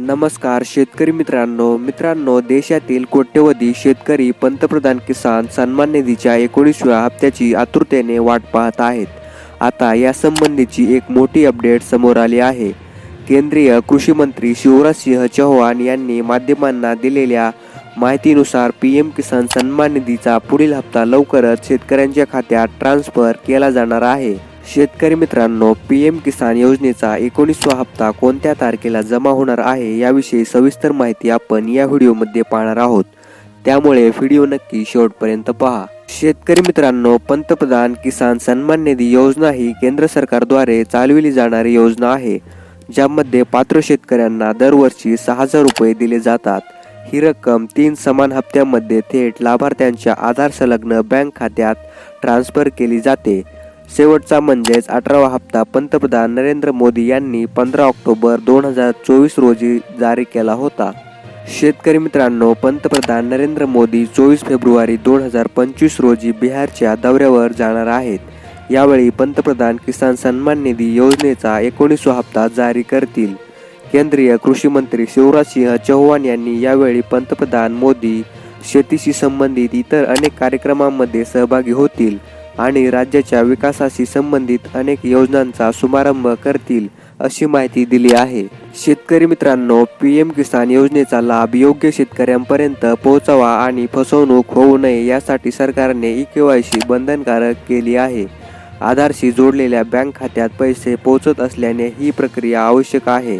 नमस्कार शेतकरी मित्रांनो देशातील कोट्यवधी शेतकरी पंतप्रधान किसान सन्मान निधीच्या 19व्या हप्त्याची आतुरतेने वाट पाहत आहेत. आता या संबंधीची एक मोठी अपडेट समोर आली आहे. केंद्रीय कृषी मंत्री शिवराजसिंह चौहान यांनी माध्यमांना दिलेल्या माहितीनुसार पीएम किसान सन्मान निधीचा पुढील हप्ता लवकरच शेतकऱ्यांच्या खात्यात ट्रान्सफर केला जाणार आहे. शेतकरी मित्रांनो, पीएम किसान योजनेचा 19वा हप्ता कोणत्या तारखेला जमा होणार आहे याविषयी सविस्तर माहिती आपण या व्हिडिओमध्ये पाहणार आहोत. त्यामुळे व्हिडिओ नक्की शेवटपर्यंत पहा. शेतकरी मित्रांनो, पंतप्रधान किसान सन्मान निधी योजना ही केंद्र सरकारद्वारे चालविली जाणारी योजना आहे, ज्यामध्ये पात्र शेतकऱ्यांना दरवर्षी 6,000 रुपये दिले जातात. ही रक्कम 3 समान हप्त्यांमध्ये थेट लाभार्थ्यांच्या आधार संलग्न बँक खात्यात ट्रान्सफर केली जाते. शेवटचा म्हणजेच 18वा हप्ता पंतप्रधान नरेंद्र मोदी यांनी 15 ऑक्टोबर 2024 रोजी जारी केला होता. शेतकरी मित्रांनो, पंतप्रधान नरेंद्र मोदी 24 फेब्रुवारी 2025 रोजी बिहारच्या दौऱ्यावर जाणार आहेत. यावेळी पंतप्रधान किसान सन्मान निधी योजनेचा 19वा हप्ता जारी करतील. केंद्रीय कृषी मंत्री शिवराजसिंह चौहान यांनी यावेळी पंतप्रधान मोदी शेतीशी संबंधित इतर अनेक कार्यक्रमांमध्ये सहभागी होतील आणि राज्याच्या विकासाशी संबंधित अनेक योजनांचा शुभारंभ करतील, अशी माहिती दिली आहे. शेतकरी मित्रांनो, पीएम किसान योजनेचा लाभ योग्य शेतकऱ्यांपर्यंत पोहोचावा आणि फसवणूक होऊ नये यासाठी सरकारने ई-केवायसी बंधनकारक केली आहे. आधारशी जोडलेल्या बँक खात्यात पैसे पोहोचत असल्याने ही प्रक्रिया आवश्यक आहे.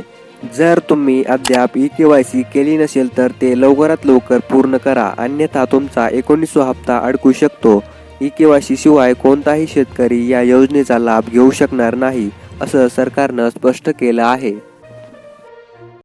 जर तुम्ही अद्याप ई-केवायसी केली नसेल तर ते लवकरात लवकर पूर्ण करा, अन्यथा तुमचा 19वा हप्ता अडकू शकतो. ई-केवायसी शिवाय कोणताही शेतकरी या योजनेचा लाभ घेऊ शकणार नाही, असं सरकारनं स्पष्ट केलं आहे.